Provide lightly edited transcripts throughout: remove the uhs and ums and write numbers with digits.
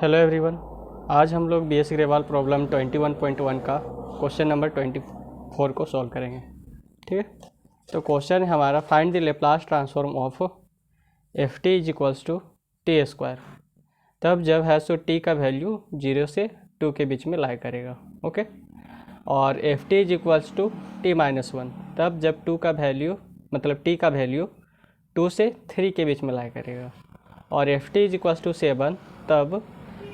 Hello everyone. आज हम लोग बीएस अग्रवाल प्रॉब्लम 21.1 का क्वेश्चन नंबर 24 को सॉल्व करेंगे। ठीक है, तो क्वेश्चन है हमारा find the Laplace transform of F T is equals to T square तब जब है सो टी का वैल्यू 0 से 2 के बीच में लाई करेगा। ओके, और F T is equals to T minus 1 तब जब 2 का वैल्यू मतलब टी का वैल्यू 2 से 3 के बीच में लाई करेगा, और F T is equals to 7 तब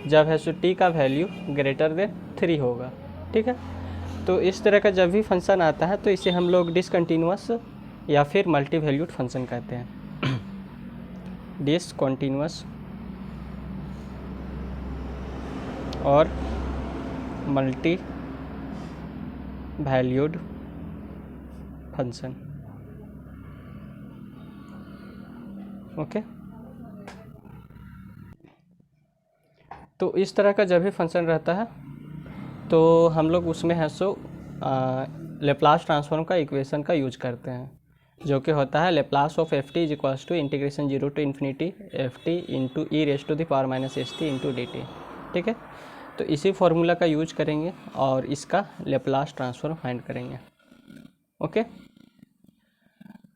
जब है सो टी का वैल्यू ग्रेटर देन 3 होगा। ठीक है, तो इस तरह का जब भी फंक्शन आता है तो इसे हम लोग डिसकंटिन्यूअस या फिर मल्टी वैल्यूड फंक्शन कहते हैं। डिसकंटिन्यूअस और मल्टी वैल्यूड फंक्शन। ओके, तो इस तरह का जब भी फंक्शन रहता है तो हम लोग उसमें है सो लेप्लास ट्रांसफॉर्म का इक्वेशन का यूज करते हैं, जो कि होता है Laplace of F T is equals to integration 0 to infinity F T into E raise to the power minus S T into D T. ठीक है, तो इसी फॉर्मूला का यूज करेंगे और इसका लेप्लास ट्रांसफॉर्म फाइंड करेंगे। ओके,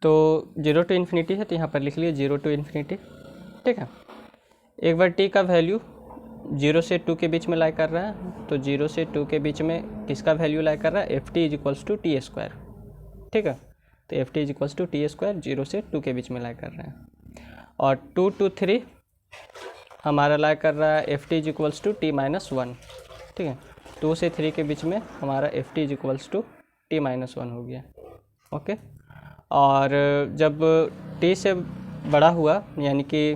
तो 0 टू इन्फिनिटी है तो यहाँ पर लिख लिए 0 टू इन्फिनिटी। ठीक है, एक बार टी का वैल्यू 0 से 2 के बीच में लाई कर रहा है, तो 0 से 2 के बीच में किसका वैल्यू लाई कर रहा है, F T is equals to T square. ठीक है, तो F T is equals to T square 0 से 2 के बीच में लाई कर रहे हैं, और 2 to 3 हमारा लाई कर रहा है F T is equals to T minus 1। ठीक है, 2 से 3 के बीच में हमारा F T is equals to T minus 1 हो गया। ओके, और जब टी से बड़ा हुआ यानी कि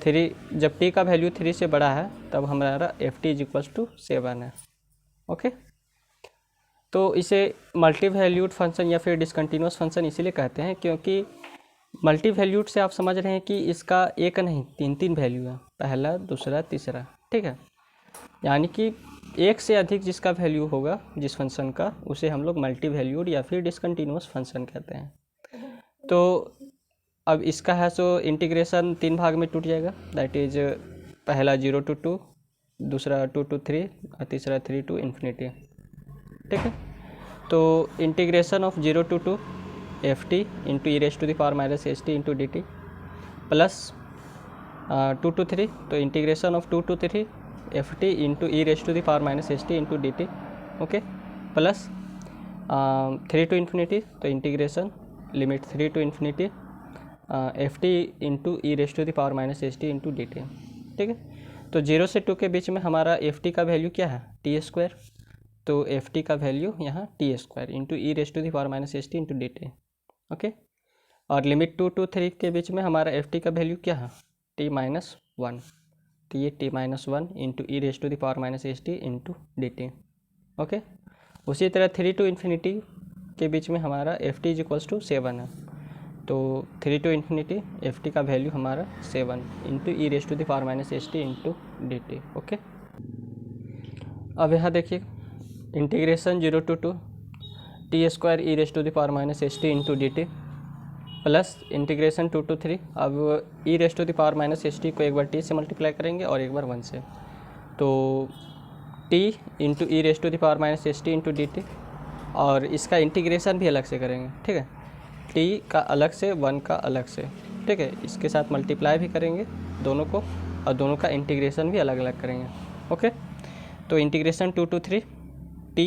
3, जब टी का वैल्यू 3 से बड़ा है तब हमारा F T is equals to 7 है। ओके, तो इसे मल्टी वैल्यूड फंक्शन या फिर डिसकंटिन्यूअस फंक्शन इसीलिए कहते हैं क्योंकि मल्टी वैल्यूड से आप समझ रहे हैं कि इसका एक नहीं 3 वैल्यू है, पहला दूसरा तीसरा। ठीक है, यानी कि एक से अधिक जिसका वैल्यू होगा जिस फंक्शन का उसे हम लोग मल्टी वैल्यूड या फिर डिसकंटिन्यूअस फंक्शन कहते हैं। तो अब इसका है सो इंटीग्रेशन 3 भाग में टूट जाएगा, दैट इज पहला 0 to 2, दूसरा 2 to 3 और तीसरा 3 to इन्फिनिटी। ठीक है, तो integration of 0 to 2 F T into E raise to the power minus S T into D T plus 2 to 3, तो integration of 2 to 3 F T into E raise to the power minus S T into D T. Okay, plus 3 to infinity, तो integration limit 3 to infinity F T into E raise to the power minus S T into D T. ठीक है, तो 0 से 2 के बीच में हमारा F T का वैल्यू क्या है, टी स्क्वायर, तो एफ टी का वैल्यू यहाँ T square into E raise to the power minus S T into D T. Okay, और लिमिट 2 to 3 के बीच में हमारा एफ टी का वैल्यू क्या है, टी माइनस 1, तो ये T minus 1 into E raise to the power minus S T into D T. Okay, उसी तरह 3 to इन्फिनिटी के बीच में हमारा F T is equals to 7 है, तो 3 to इन्फिनिटी एफ टी का वैल्यू हमारा 7 into E raise to the power minus S T into D T. Okay, अब यहाँ देखिए integration 0 to 2 T square E raise to the power minus S T into D T plus integration 2 to 3, अब E raise to the power minus S T को एक बार T से multiply करेंगे और एक बार 1 से, तो T into E raise to the power minus S T into D T, और इसका इंटीग्रेशन भी अलग से करेंगे। ठीक है, टी का अलग से 1 का अलग से। ठीक है, इसके साथ मल्टीप्लाई भी करेंगे दोनों को और दोनों का इंटीग्रेशन भी अलग अलग करेंगे। ओके, तो integration 2 to 3 T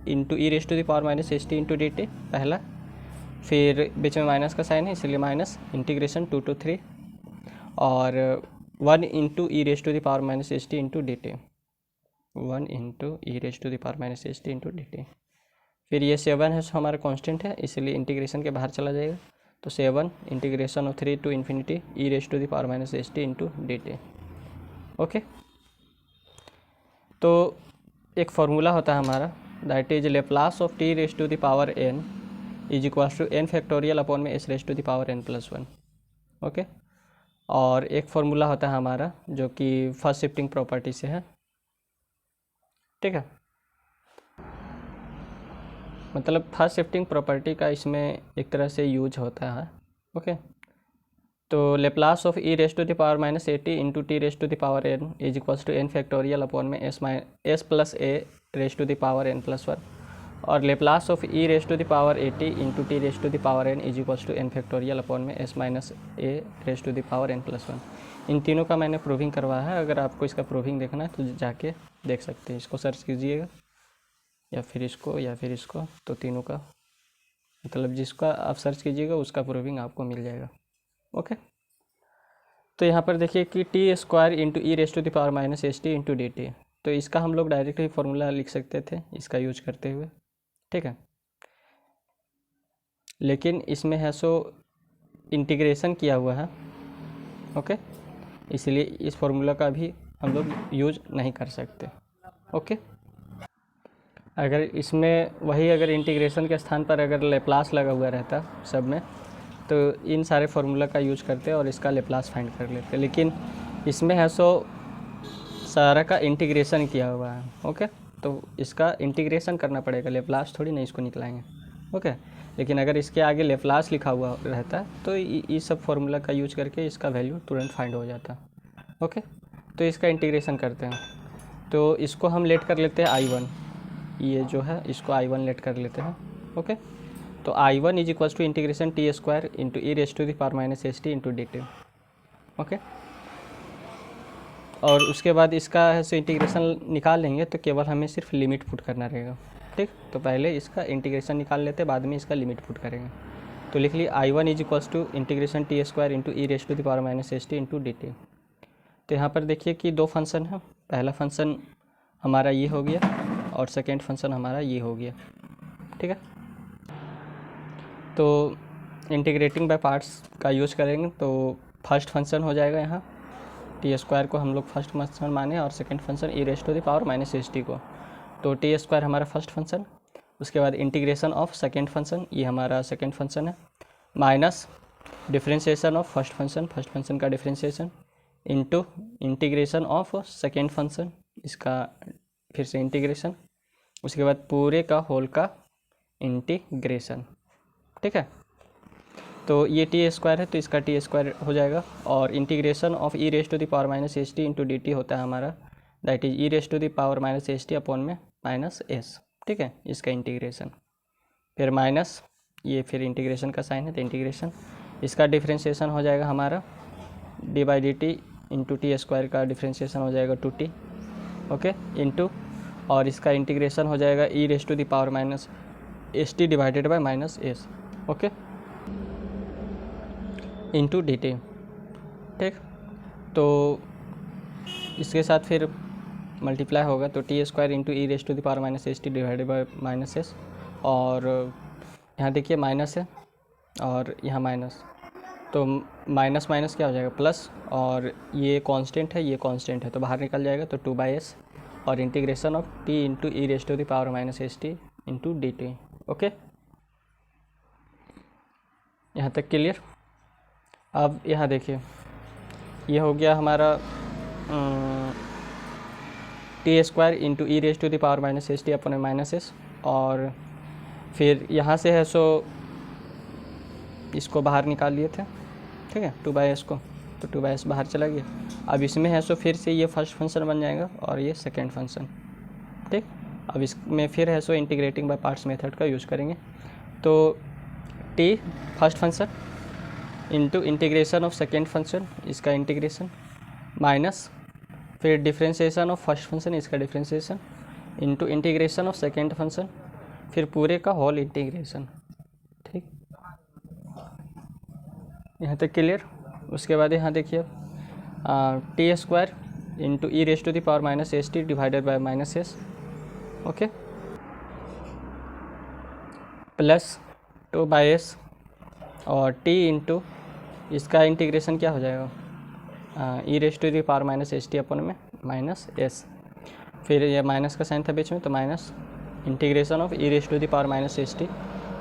into E raise to the power minus S T into D T पहला, फिर बीच में माइनस का साइन है इसलिए माइनस इंटीग्रेशन 2 to 3 और 1 into E raise to the power minus S T into D T, 1 into E raise to the power minus S T into D T. फिर ये 7 है हमारा कांस्टेंट है इसलिए इंटीग्रेशन के बाहर चला जाएगा, तो 7 integration of 3 to infinity E raise to the power minus S T into D T. Okay, तो एक फार्मूला होता है हमारा that is Laplace of T raise to the power N is equals to N factorial upon में S raise to the power N plus 1। Okay, और एक formula होता है हमारा जो कि फर्स्ट शिफ्टिंग प्रॉपर्टी से है। ठीक है, मतलब फर्स्ट शिफ्टिंग प्रॉपर्टी का इसमें एक तरह से यूज होता है। ओके, तो Laplace of E raise to the power minus A T into T raise to the power N is equals to N factorial upon में S plus A raise to the power N plus one, और Laplace of E raise to the power A T into T raise to the power N is equals to N factorial upon में S minus A raise to the power N plus one. इन तीनों का मैंने proving करवाया है। अगर आपको इसका प्रूविंग देखना है तो जाके देख सकते हैं। इसको सर्च कीजिएगा या फिर इसको, तो तीनों का मतलब जिसका आप सर्च कीजिएगा उसका प्रूविंग आपको मिल जाएगा। ओके, तो यहाँ पर देखिए कि T square into E raise to the power minus S T into D T, तो इसका हम लोग डायरेक्टली फार्मूला लिख सकते थे इसका यूज करते हुए, ठीक है। लेकिन इसमें है सो इंटीग्रेशन किया हुआ है, ओके, इसलिए इस फार्मूला का भी हम लोग यूज नहीं कर सकते। ओके, अगर इसमें वही अगर इंटीग्रेशन के स्थान पर अगर लेप्लास लगा हुआ रहता सब में, तो इन सारे फार्मूला का यूज करते और इसका लेप्लास फाइंड कर लेते, लेकिन इसमें है सो सारा का इंटीग्रेशन किया हुआ है। ओके, तो इसका इंटीग्रेशन करना पड़ेगा, लेप्लास थोड़ी नहीं इसको निकलाएंगे। ओके, लेकिन अगर इसके आगे लेप्लास लिखा हुआ रहता है तो इस सब फार्मूला का यूज करके इसका वैल्यू तुरंत फाइंड हो जाता। ओके, तो इसका इंटीग्रेशन करते हैं। तो इसको हम लेट कर लेते हैं I1, ये जो है इसको I1 लेट कर लेते हैं। ओके, तो I1 is equals to integration T square into E raise to the power minus S T into D T. Okay, और उसके बाद इसका ऐसे इंटीग्रेशन निकाल लेंगे तो केवल हमें सिर्फ लिमिट पुट करना रहेगा, ठीक। तो पहले इसका इंटीग्रेशन निकाल लेते, बाद में इसका लिमिट पुट करेंगे। तो लिख लिए I1 is equals to integration T square into E raise to the power minus S T into D T. तो यहाँ पर देखिए कि दो फंक्शन है, पहला फंक्शन हमारा ये हो गया और सेकेंड फंक्शन हमारा ये हो गया, ठीक है। तो इंटीग्रेटिंग बाय पार्ट्स का यूज करेंगे तो फर्स्ट फंक्शन हो जाएगा यहाँ टी स्क्वायर को हम लोग फर्स्ट फंक्शन माने और second function E raise to the power minus S T को। तो टी स्क्वायर हमारा फर्स्ट फंक्शन, उसके बाद इंटीग्रेशन ऑफ सेकेंड फंक्शन, ये हमारा सेकेंड फंक्शन है, minus differentiation of first function का differentiation into integration of second function, इसका फिर से इंटीग्रेशन, उसके बाद पूरे का होल का इंटीग्रेशन, ठीक है। तो ये टी स्क्वायर है तो इसका टी स्क्वायर हो जाएगा, और integration of E raise to the power minus S T into D T होता है हमारा, that is E raise to the power minus S T upon में माइनस एस, ठीक है, इसका इंटीग्रेशन, फिर माइनस ये फिर इंटीग्रेशन का साइन है तो इंटीग्रेशन, इसका डिफरेंशिएशन हो जाएगा हमारा D by D T into T square का डिफरेंशिएशन हो जाएगा 2t, ओके, इंटू, और इसका इंटीग्रेशन हो जाएगा E raise to the power minus S T divided by minus S, okay, into D T, ठीक। तो इसके साथ फिर मल्टीप्लाई होगा तो T square into E raise to the power minus S T divided by minus S, और यहाँ देखिए माइनस है और यहाँ माइनस, तो माइनस माइनस क्या हो जाएगा प्लस, और ये कांस्टेंट है ये कांस्टेंट है तो बाहर निकल जाएगा, तो 2/s, और integration of T into E raise to the power minus S T into D T. Okay, यहाँ तक क्लियर। अब यहाँ देखिए ये हो गया हमारा T square into E raise to the power minus S T upon minus S, और फिर यहाँ से है सो इसको बाहर निकाल लिए थे, ठीक है, 2/s को, तो 2/s बाहर चला गया। अब इसमें है सो फिर से ये फर्स्ट फंक्शन बन जाएगा और ये सेकेंड फंक्शन, ठीक। अब इसमें फिर है so integrating by parts method का यूज़ करेंगे, तो T first function into integration of second function, इसका इंटीग्रेशन, माइनस फिर डिफरेंशिएशन ऑफ फर्स्ट फंक्शन, इसका differentiation, into integration of second function, फिर पूरे का होल इंटीग्रेशन, ठीक। यहाँ तक क्लियर। उसके बाद यहाँ देखिए T square into E raise to the power minus S T divided by minus S, okay, plus 2/s, और टी इंटू इसका इंटीग्रेशन क्या हो जाएगा E raise to the power minus S T upon में माइनस एस, फिर ये minus का sign था बीच में तो minus integration of E raise to the power minus S T,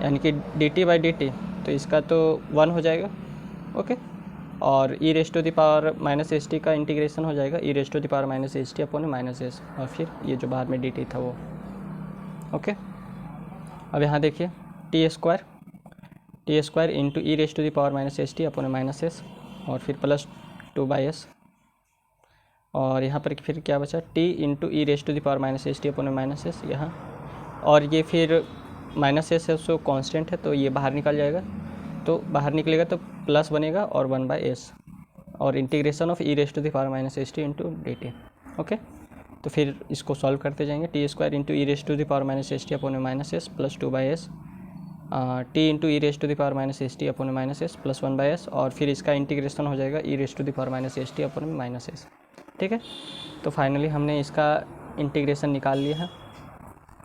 यानी कि D T by D T, तो इसका तो 1 हो जाएगा, ओके, और E raise to the power minus S T का इंटीग्रेशन हो जाएगा E raise to the power minus S T upon minus S, और फिर ये जो बाहर में डी टी था वो, ओके। अब यहाँ देखिए T square into E raise to the power minus S T upon minus S, और फिर प्लस 2/s, और यहाँ पर फिर क्या बचा, t into E raise to the power minus S T upon minus S यहाँ, और ये फिर माइनस एस है सो कांस्टेंट है तो ये बाहर निकल जाएगा, तो बाहर निकलेगा तो प्लस बनेगा और 1/s, और integration of E raise to the power minus S T into D T. Okay, तो फिर इसको सॉल्व करते जाएंगे। T square into E raise to the power minus S T upon minus S plus 2/s, T into E raise to the power minus S T upon minus S plus 1/s, और फिर इसका integration हो जाएगा E raise to the power minus S T upon minus S. ठीक है, तो finally हमने इसका इंटीग्रेशन निकाल लिया है,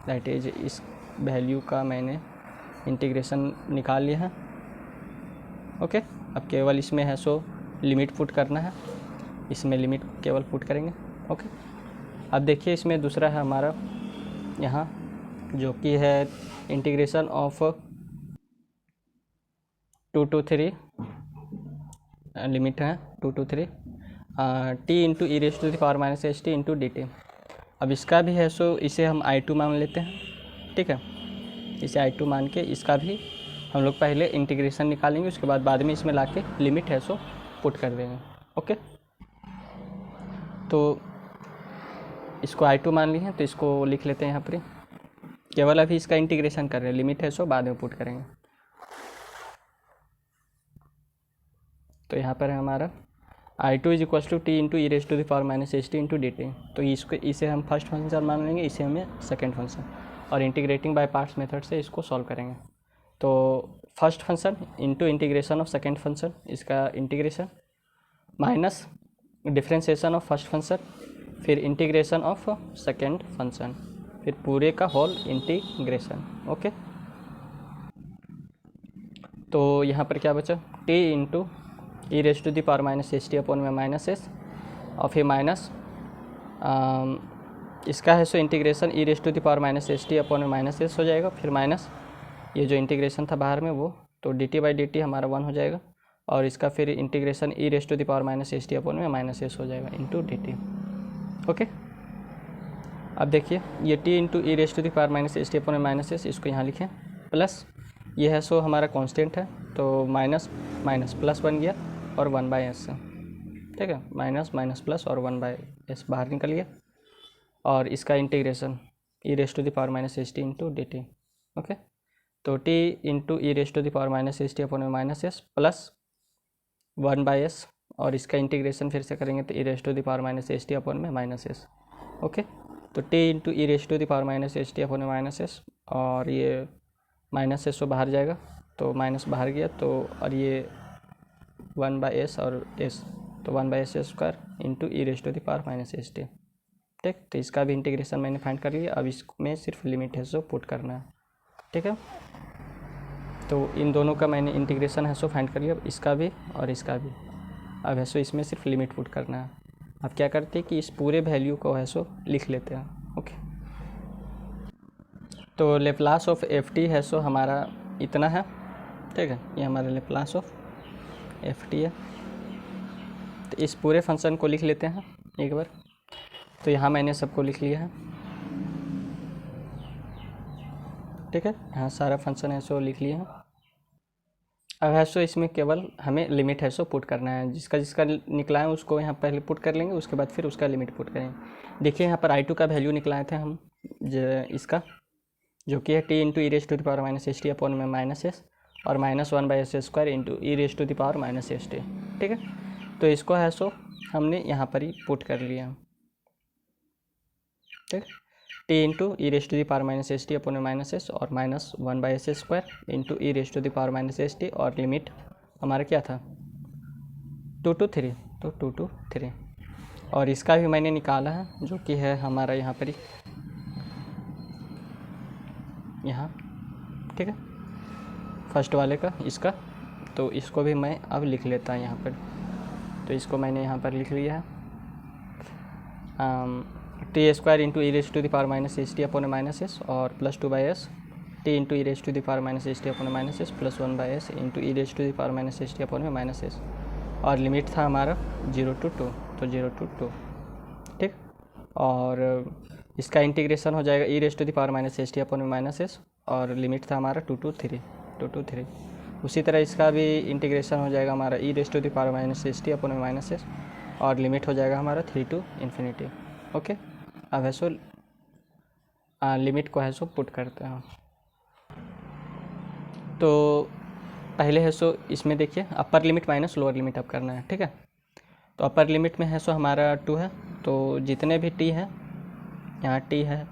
दैट इज इस वैल्यू का मैंने इंटीग्रेशन निकाल लिया है। ओके, अब केवल इसमें है सो लिमिट पुट करना है, इसमें लिमिट केवल पुट करेंगे। ओके, अब देखिए इसमें दूसरा है हमारा यहाँ जो कि है इंटीग्रेशन ऑफ 2 to 3, लिमिट है 2 to 3 T into E raise to the power minus S T into D T. अब इसका भी है सो इसे हम I2 मान लेते हैं। ठीक है, इसे I2 मान के इसका भी हम लोग पहले इंटीग्रेशन निकालेंगे, उसके बाद में इसमें लाके लिमिट है सो पुट कर देंगे। ओके, तो इसको I2 मान लिए हैं तो इसको लिख लेते हैं यहाँ पर, केवल अभी इसका इंटीग्रेशन कर रहे हैं, लिमिट है सो बाद में पुट करेंगे। तो यहाँ पर है हमारा I2 is equals to T into E raise to the power minus S T into D T. तो इसको इसे हम फर्स्ट फंक्शन मान लेंगे, इसे हमें सेकेंड फंक्शन, और इंटीग्रेटिंग बाय पार्ट्स मेथड से इसको सॉल्व करेंगे। तो first function into integration of second function, इसका integration minus differentiation of first function, फिर इंटीग्रेशन ऑफ सेकेंड फंक्शन, फिर पूरे का होल इंटीग्रेशन। ओके, तो यहाँ पर क्या बचा, t into E raise to the power minus S T upon में माइनस एस, और फिर माइनस इसका है so integration E raise to the power minus S T upon में माइनस एस हो जाएगा, फिर माइनस ये जो इंटीग्रेशन था बाहर में वो, तो d T by D t हमारा 1 हो जाएगा, और इसका फिर integration E raise to the power minus S T upon में माइनस एस हो जाएगा इंटू डी टी। ओके, अब देखिए ये t into E raise to the power minus S T upon में माइनस एस, इसको यहाँ लिखें, प्लस ये है सो हमारा कांस्टेंट है तो माइनस माइनस प्लस बन गया और 1/s। ठीक है, माइनस माइनस प्लस और 1/s बाहर निकल गया, और इसका integration E raise to the power minus S T into D T. Okay, तो T into E raise to the power minus S T upon में माइनस एस प्लस 1/s, और इसका इंटीग्रेशन फिर से करेंगे तो ई raise to the power minus S T upon में minus S. Okay, तो T into E raise to the power minus S T upon में माइनस एस, और ये माइनस एस तो बाहर जाएगा तो माइनस बाहर गया, तो और ये 1/s और s, तो 1/s square into E raise to the power minus S t. ठीक, तो इसका भी इंटीग्रेशन मैंने फाइंड कर लिया, अब इसमें सिर्फ लिमिट है सो पुट करना है। ठीक है, तो इन दोनों का मैंने इंटीग्रेशन है सो फाइंड कर लिया, इसका भी और इसका भी। अब है सो इसमें सिर्फ लिमिट पुट करना है। अब क्या करते हैं कि इस पूरे वैल्यू को है सो लिख लेते हैं। ओके, तो लेप्लास ऑफ एफ टी है सो हमारा इतना है। ठीक है, ये हमारा लेप्लास ऑफ एफ टी है। तो इस पूरे फंक्शन को लिख लेते हैं एक बार, तो यहाँ मैंने सबको लिख लिया है। ठीक है, यहाँ सारा फंक्शन है सो लिख लिया है। अब है सो इसमें केवल हमें लिमिट है सो पुट करना है, जिसका जिसका निकला है उसको यहाँ पहले पुट कर लेंगे, उसके बाद फिर उसका लिमिट पुट करेंगे। देखिए यहाँ पर I2 का वैल्यू निकलाए थे हम, इसका जो कि है t into E raise to the power minus S T upon में माइनस एस, और minus 1/s square into E raise to the power minus S t. ठीक है, तो इसको है सो हमने यहाँ पर ही पुट कर लिया। ठीक, t into E raise to the power minus S T upon में माइनस एस, और minus 1/s square into E raise to the power minus S t, और लिमिट हमारा क्या था 2 to 3, तो 2 to 3, और इसका भी मैंने निकाला है जो कि है हमारा यहाँ पर ही, यहाँ। ठीक है, फर्स्ट वाले का इसका, तो इसको भी मैं अब लिख लेता हूँ यहाँ पर। तो इसको मैंने यहाँ पर लिख लिया है, T square into E raise to the power minus S T upon minus S, और plus 2/s T into E raise to the power minus S T upon minus S plus 1/s into E raise to the power minus S T upon में minus S, और limit था हमारा 0 to 2, तो 0 to 2। ठीक, और इसका integration हो जाएगा E raise to the power minus S T upon में माइनस एस, और लिमिट था हमारा 2 to 3। उसी तरह इसका भी इंटीग्रेशन हो जाएगा हमारा E raise to the power minus S T upon में माइनस एस, और लिमिट हो जाएगा हमारा 3 to इन्फिनिटी। ओके, अब है सो लिमिट को है सो पुट करते हैं। तो पहले है सो इसमें देखिए अपर लिमिट माइनस लोअर लिमिट अब करना है, ठीक है। तो अपर लिमिट में है सो हमारा 2 है, तो जितने भी टी है, यहाँ टी है,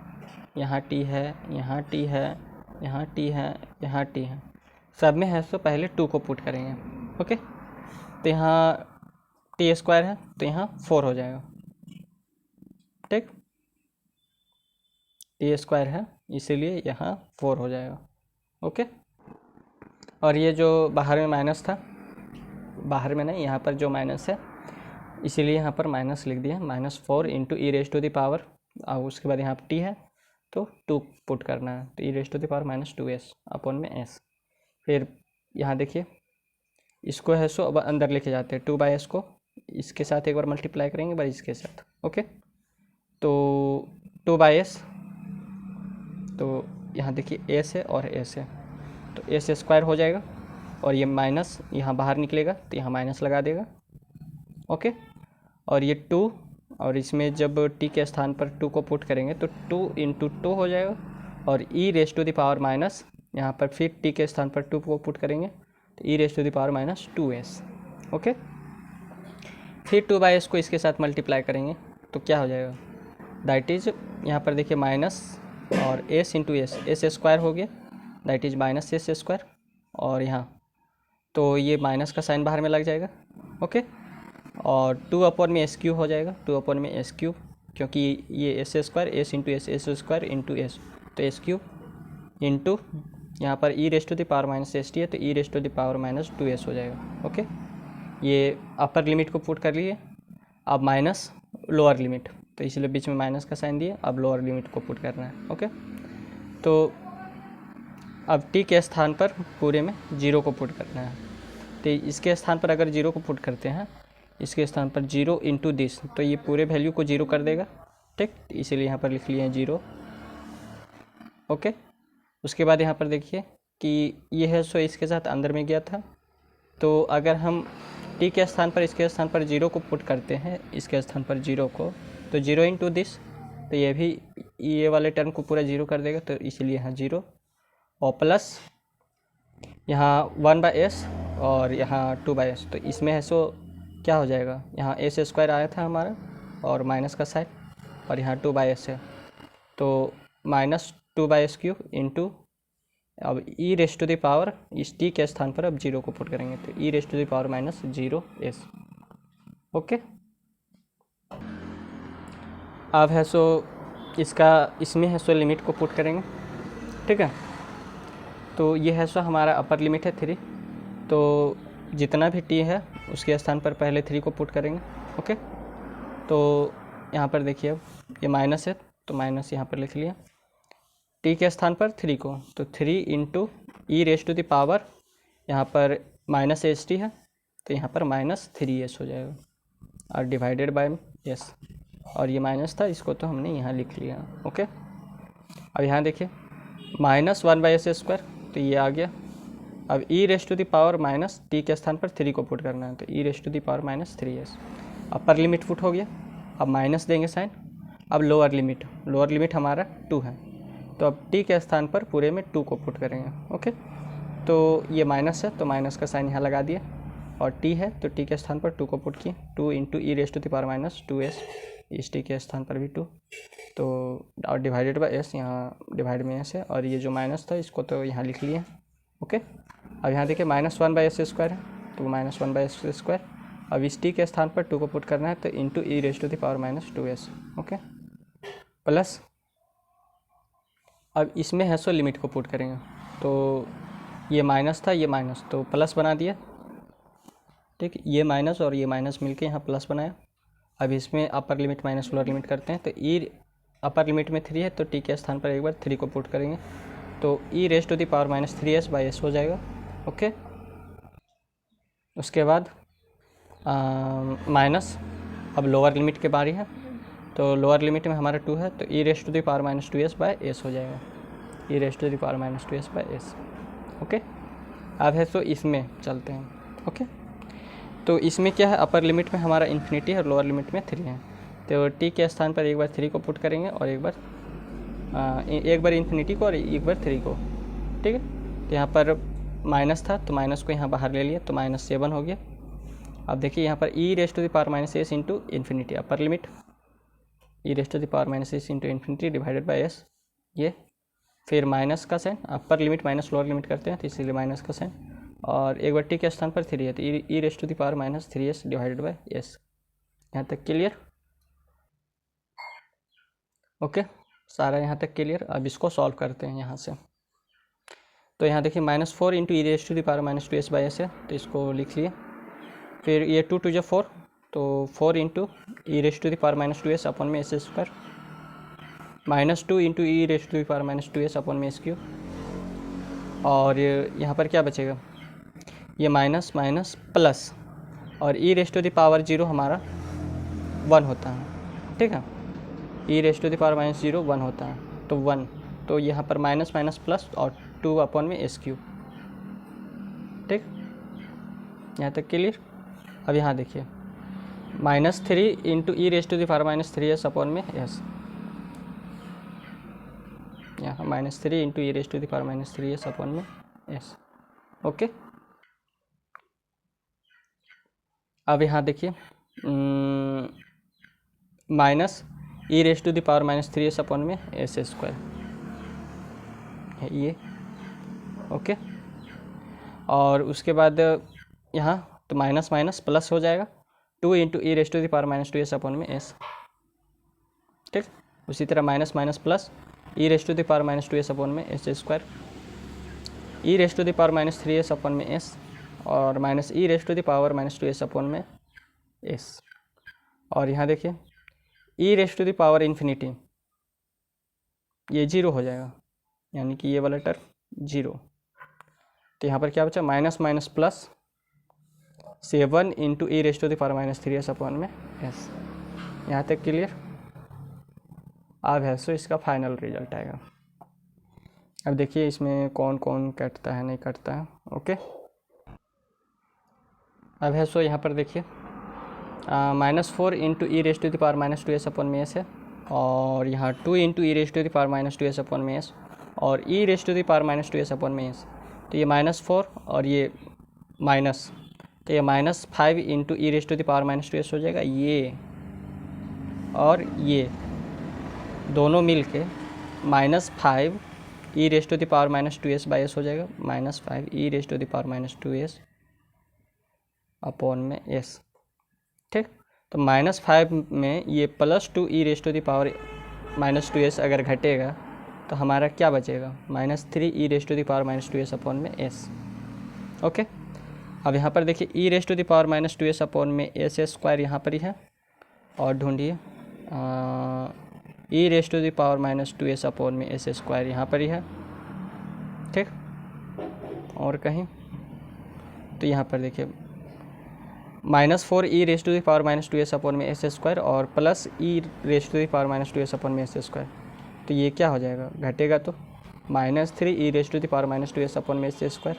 यहाँ टी है, यहाँ टी है, यहाँ टी है, यहाँ टी है, सब में है सो पहले 2 को पुट करेंगे। ओके, तो यहाँ टी स्क्वायर है तो यहाँ 4 हो जाएगा, ठीक। टी स्क्वायर है इसीलिए यहाँ 4 हो जाएगा। ओके, और ये जो बाहर में माइनस था, बाहर में नहीं, यहाँ पर जो माइनस है इसीलिए यहाँ पर माइनस लिख दिया, -4 into E raise to the power, और उसके बाद यहाँ पर टी है तो 2 पुट करना है, तो ई raise to the power -2s upon में s। फिर यहाँ देखिए इसको है सो अब अंदर लेके जाते हैं, 2/s को इसके साथ एक बार मल्टीप्लाई करेंगे, बार इसके साथ। ओके, तो 2/s, तो यहाँ देखिए s है और s है, तो s स्क्वायर हो जाएगा, और ये माइनस यहाँ बाहर निकलेगा तो यहाँ माइनस लगा देगा। ओके, और ये 2, और इसमें जब t के स्थान पर 2 को पुट करेंगे तो 2 इंटू 2 हो जाएगा, और E raise to the power minus, यहाँ पर फिर t के स्थान पर 2 को पुट करेंगे तो ई raise to the power -2s। Okay, फिर 2/s को इसके साथ मल्टीप्लाई करेंगे तो क्या हो जाएगा, दैट इज यहाँ पर देखिए माइनस और s इंटू s स्क्वायर हो गया, दैट इज -s स्क्वायर, और यहाँ तो ये माइनस का साइन बाहर में लग जाएगा। ओके, और 2 अपॉन में s क्यूब हो जाएगा, 2 अपॉन में s क्यूब, क्योंकि ये s square, s into s square into s, तो s क्यूब इंटू यहाँ पर E raise to the power -st है तो ई raise to the power -2s हो जाएगा। ओके, ये अपर लिमिट को पुट कर लिए, अब माइनस लोअर लिमिट, तो इसलिए बीच में माइनस का साइन दिए, अब लोअर लिमिट को पुट करना है। ओके, तो अब t के स्थान पर पूरे में 0 को पुट करना है, तो इसके स्थान पर अगर 0 को पुट करते हैं, इसके स्थान पर 0 इंटू दिस, तो ये पूरे वैल्यू को 0 कर देगा, ठीक, इसीलिए यहाँ पर लिख लिए हैं 0। ओके, उसके बाद यहाँ पर देखिए कि ये है सो इसके साथ अंदर में गया था, तो अगर हम t के स्थान पर इसके स्थान पर 0 को पुट करते हैं, इसके स्थान पर 0 को, तो 0 इंटू दिस, तो ये भी ये वाले टर्म को पूरा 0 कर देगा, तो इसीलिए यहाँ 0, और प्लस यहाँ 1/s और यहाँ 2/s, तो इसमें है सो क्या हो जाएगा, यहाँ s स्क्वायर आया था हमारा और माइनस का साइन, और यहाँ 2/s है तो -2/s क्यूब इंटू, अब E raise to the power इस t के स्थान पर अब 0 को पुट करेंगे तो ई raise to the power -0s। Okay, अब है सो इसमें है सो लिमिट को पुट करेंगे, ठीक है। तो ये है सो हमारा अपर लिमिट है 3, तो जितना भी t है उसके स्थान पर पहले 3 को पुट करेंगे। ओके, तो यहाँ पर देखिए अब ये माइनस है तो माइनस यहाँ पर लिख लिया, t के स्थान पर 3 को, तो 3 into E raise to the power, यहाँ पर -st है तो यहाँ पर -3s हो जाएगा, और डिवाइडेड बाय s, और ये माइनस था इसको तो हमने यहाँ लिख लिया। ओके, अब यहाँ देखिए -1/s स्क्वायर, तो ये आ गया, अब E raise to the power minus t के स्थान पर 3 को पुट करना है, तो ई raise to the power -3s, upper limit put हो गया, अब माइनस देंगे साइन, अब लोअर लिमिट हमारा 2 है, तो अब t के स्थान पर पूरे में 2 को पुट करेंगे। ओके, तो ये माइनस है तो माइनस का साइन यहाँ लगा दिया, और t है तो t के स्थान पर 2 को पुट किए, 2 into E raise to the power -2s, इस t के स्थान पर भी 2, तो और डिवाइडेड बाय s, यहाँ डिवाइड में s है, और ये जो माइनस था इसको तो यहाँ लिख लिए। ओके, अब यहाँ देखिए -1/s स्क्वायर है तो -1/s स्क्वायर, अब इस t के स्थान पर 2 को पुट करना है तो into E raise to the power -2s। Okay, plus अब इसमें है सो लिमिट को पुट करेंगे, तो ये माइनस था, ये माइनस तो प्लस बना दिया, ठीक, ये माइनस और ये माइनस मिलके यहाँ प्लस बनाया। अब इसमें अपर लिमिट माइनस लोअर लिमिट करते हैं, तो ई अपर लिमिट में 3 है तो t के स्थान पर एक बार 3 को पुट करेंगे, तो ई raise to the power -3s/s हो जाएगा। ओके, उसके बाद माइनस, अब लोअर लिमिट के बारी है, तो लोअर लिमिट में हमारा 2 है तो ई raise to the power -2s/s हो जाएगा, E raise to the power -2s/s। Okay, अब है सो इसमें चलते हैं। ओके, तो इसमें क्या है, अपर लिमिट में हमारा इन्फिनिटी है और लोअर लिमिट में 3 है। तो टी के स्थान पर एक बार 3 को पुट करेंगे और एक बार इन्फिनिटी को और एक बार 3 को। ठीक है, तो यहाँ पर माइनस था तो माइनस को यहाँ बाहर ले लिया तो -7 हो गया। अब देखिए यहाँ पर e raise to the power -s into infinity upper limit, e raise to the power -s into infinity divided by s, ये फिर माइनस का sign, upper limit minus lower limit करते हैं तो इसीलिए माइनस का साइन, और एक बार टी के स्थान पर 3 है तो e raise to the power -3s divided by s। यहाँ तक क्लियर? ओके, सारा यहाँ तक क्लियर। अब इसको सॉल्व करते हैं यहाँ से। तो यहाँ देखिए -4 into e raise to the power -2s by s है, तो इसको लिख लिए। फिर ये 2 2 4, तो 4 into e raise to the power -2s upon में s square, -2 into e raise to the power -2s upon में s क्यूब, और यहाँ पर क्या बचेगा, ये माइनस माइनस प्लस, और e raise to the power 0 हमारा 1 होता है। ठीक है, e raise to the power -0 1 होता है, तो 1, तो यहाँ पर माइनस माइनस प्लस और 2 अपॉन में s क्यूब। ठीक, यहाँ तक क्लियर? अब यहाँ देखिए -3 into e raise to the power -3s upon में s, यहाँ -3 into e raise to the power -3s upon में s। ओके, अब यहाँ देखिए minus e raise to the power -3s upon में s स्क्वायर है ये। ओके, और उसके बाद यहाँ तो माइनस माइनस प्लस हो जाएगा, 2 into e raise to the power -2s upon में s। ठीक, उसी तरह minus minus plus e raise to the power -2s upon में s square, e raise to the power -3s upon में s, और minus e raise to the power -2s upon में s। और यहाँ देखिए e raise to the power infinity ये 0 हो जाएगा, यानी कि ये वाला टर्म 0। तो यहाँ पर क्या बचा, minus minus plus 7 into e raise to the power -3s upon में s। यहाँ तक क्लियर? अब है सो इसका फाइनल रिजल्ट आएगा। अब देखिए इसमें कौन कौन कटता है नहीं कटता है। ओके, अब है सो यहाँ पर देखिए -4 into e raise to the power -2s upon में s है, और यहाँ 2 into e raise to the power -2s upon में s, और e raise to the power -2s upon में s, तो ये -4 और ये माइनस, तो ये -5 into e raise to the power -2s हो जाएगा ये, और ये दोनों मिल के -5 e raise to the power -2s by s हो जाएगा, -5 e raise to the power -2s upon में s। ठीक, तो -5 में ये +2 e raise to the power -2s अगर घटेगा तो हमारा क्या बचेगा, -3 e raise to the power -2s upon में s। ओके, अब यहाँ पर देखिए e raise to the power -2s upon में s स्क्वायर यहाँ पर ही है, और ढूंढिए e raise to the power -2s upon में s स्क्वायर यहाँ पर ही है। ठीक, और कहीं तो यहाँ पर देखिए -4 e raise to the power -2s upon में s स्क्वायर और plus e raise to the power -2s upon में s स्क्वायर, तो ये क्या हो जाएगा, घटेगा तो -3 e raise to the power -2s upon में s स्क्वायर।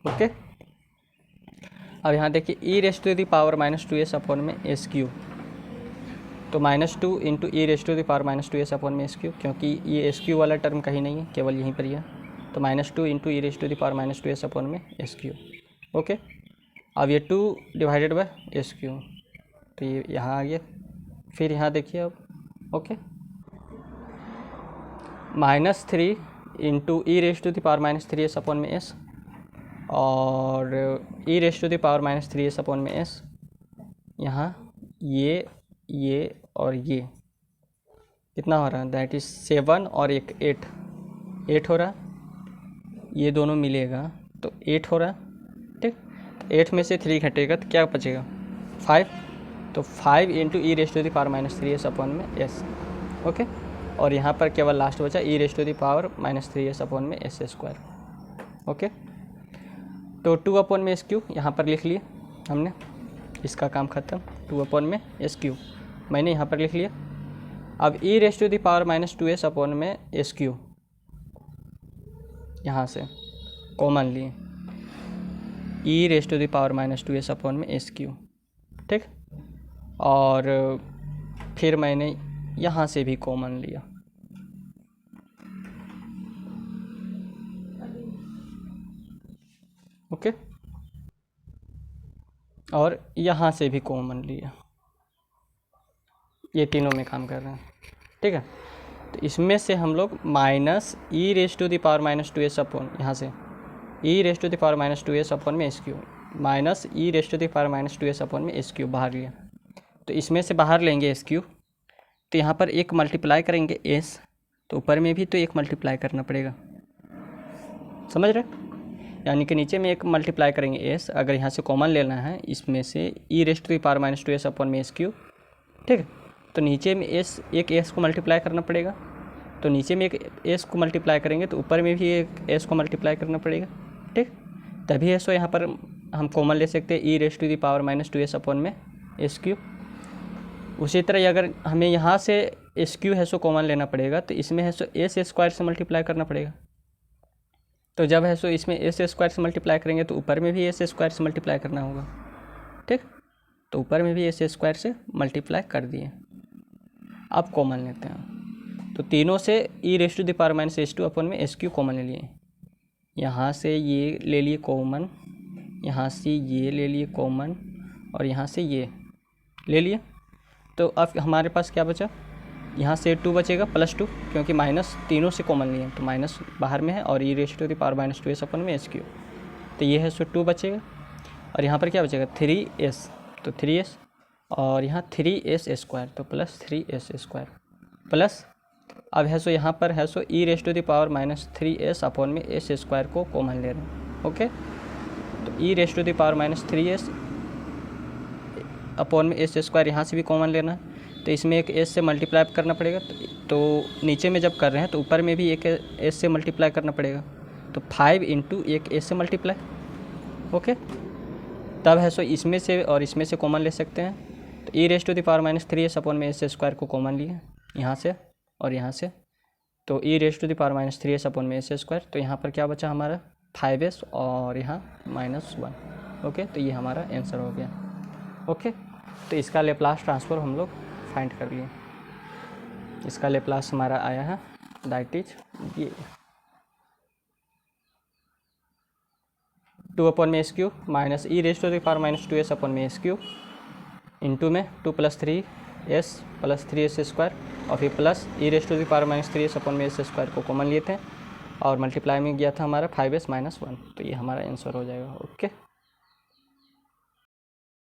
ओके, अब यहाँ देखिए e raise to the power -2s upon में s क्यूब, तो -2 into e raise to the power -2s upon में s क्यूब, क्योंकि ये s क्यूब वाला टर्म कहीं नहीं है, केवल यहीं पर ही है, तो -2 into e raise to the power -2s upon में s क्यूब। ओके, अब ये 2 डिवाइडेड बाय s क्यूब, तो ये यहाँ आ गया। फिर यहाँ देखिए अब, okay, -3 into e raise to the power -3s upon में s, और e raise to the power -3s upon में s, यहाँ ये और ये कितना हो रहा है, दैट इज़ 7 और एक 8 हो रहा है, ये दोनों मिलेगा तो 8 हो रहा है। ठीक, 8 में से 3 घटेगा तो क्या बचेगा, 5, तो 5 into e raise to the power -3s upon में s। ओके, और यहाँ पर केवल लास्ट बचा e raise to the power -3s upon में s स्क्वायर। ओके, तो 2 अपॉन में s क्यूब यहाँ पर लिख लिए हमने, इसका काम ख़त्म। 2 अपॉन में s क्यूब मैंने यहाँ पर लिख लिया। अब E raise to the power -2s upon में s क्यूब यहाँ से कॉमन लिए, E raise to the power minus 2s upon में एस क्यू, ठीक। और फिर मैंने यहाँ से भी कॉमन लिया, ओके, और यहाँ से भी कॉमन लिया, ये तीनों में काम कर रहे हैं, ठीक है। तो इसमें से हम लोग minus E raise to the power minus 2s upon, यहाँ से E raise to the power minus 2s upon में S cube, minus E raise to the power minus 2s upon में एस क्यू बाहर लिया। तो इसमें से बाहर लेंगे एस क्यू, तो यहाँ पर एक मल्टीप्लाई करेंगे एस, तो ऊपर में भी तो एक मल्टीप्लाई करना पड़ेगा, समझ रहे। यानी कि नीचे में एक मल्टीप्लाई करेंगे एस, अगर यहाँ से कॉमन लेना है इसमें से E raise to the power minus 2s upon में एस क्यू, ठीक है। तो नीचे में एस, एक एस को मल्टीप्लाई करना पड़ेगा, तो नीचे में एक एस को मल्टीप्लाई करेंगे तो ऊपर में भी एक एस को मल्टीप्लाई करना पड़ेगा, ठीक। तभी एस यहाँ पर हम कॉमन ले सकते हैं E raise to the power minus 2s upon में एस क्यू। उसी तरह अगर हमें यहाँ से एस क्यू है सो कॉमन लेना पड़ेगा, तो इसमें है सो एस स्क्वायर से मल्टीप्लाई करना पड़ेगा। तो जब है सो इसमें एस स्क्वायर से मल्टीप्लाई करेंगे तो ऊपर में भी एस स्क्वायर से मल्टीप्लाई करना होगा, ठीक। तो ऊपर में भी एस स्क्वायर से मल्टीप्लाई कर दिए। अब कॉमन लेते हैं, तो तीनों से E raise to the power minus S two upon में एस क्यू कॉमन ले लिए। यहाँ से ये ले लिए कॉमन, यहाँ से ये ले लिए कॉमन, और यहाँ से ये ले लिए। तो अब हमारे पास क्या बचा, यहाँ से 2 बचेगा प्लस 2, क्योंकि माइनस तीनों से कॉमन लिए तो माइनस बाहर में है, और E raise to the power minus 2s upon में एस क्यू, तो ये है सो 2 बचेगा। और यहाँ पर क्या बचेगा 3s, तो 3s, और यहाँ 3s स्क्वायर, तो प्लस 3s स्क्वायर प्लस, अब है सो यहाँ पर है सो E raise to the power minus 3s upon में एस स्क्वायर को कॉमन ले रहे हैं, ओके। तो ई raise to the power minus 3s upon में एस स्क्वायर यहाँ से भी कॉमन लेना है, तो इसमें एक एस से मल्टीप्लाई करना पड़ेगा। तो नीचे में जब कर रहे हैं तो ऊपर में भी एक एस से मल्टीप्लाई करना पड़ेगा, तो 5 इंटू एक एस से मल्टीप्लाई, ओके। तब है सो इसमें से और इसमें से कॉमन ले सकते हैं। तो ई raise to the power minus 3s upon में एस स्क्वायर को कॉमन लिए यहाँ से और यहाँ से, तो ई raise to the power minus 3s upon में एस स्क्वायर, तो यहाँ पर क्या बचा हमारा 5s और यहाँ -1, ओके। तो ये हमारा आंसर हो गया, ओके। तो इसका लेप्लास ट्रांसफॉर्म हम लोग फाइंड कर लिए। इसका लेप्लास हमारा आया है, दैट इज ये 2 अपॉन में S cube minus E raise to the power minus 2s upon में एस क्यू, इंटू में 2 + 3s प्लस 3s स्क्वायर, और फिर plus e raise to the power minus 3s upon में एस स्क्वायर को common लिए थे, और मल्टीप्लाई में गया था हमारा 5s - 1, तो ये हमारा आंसर हो जाएगा, ओके।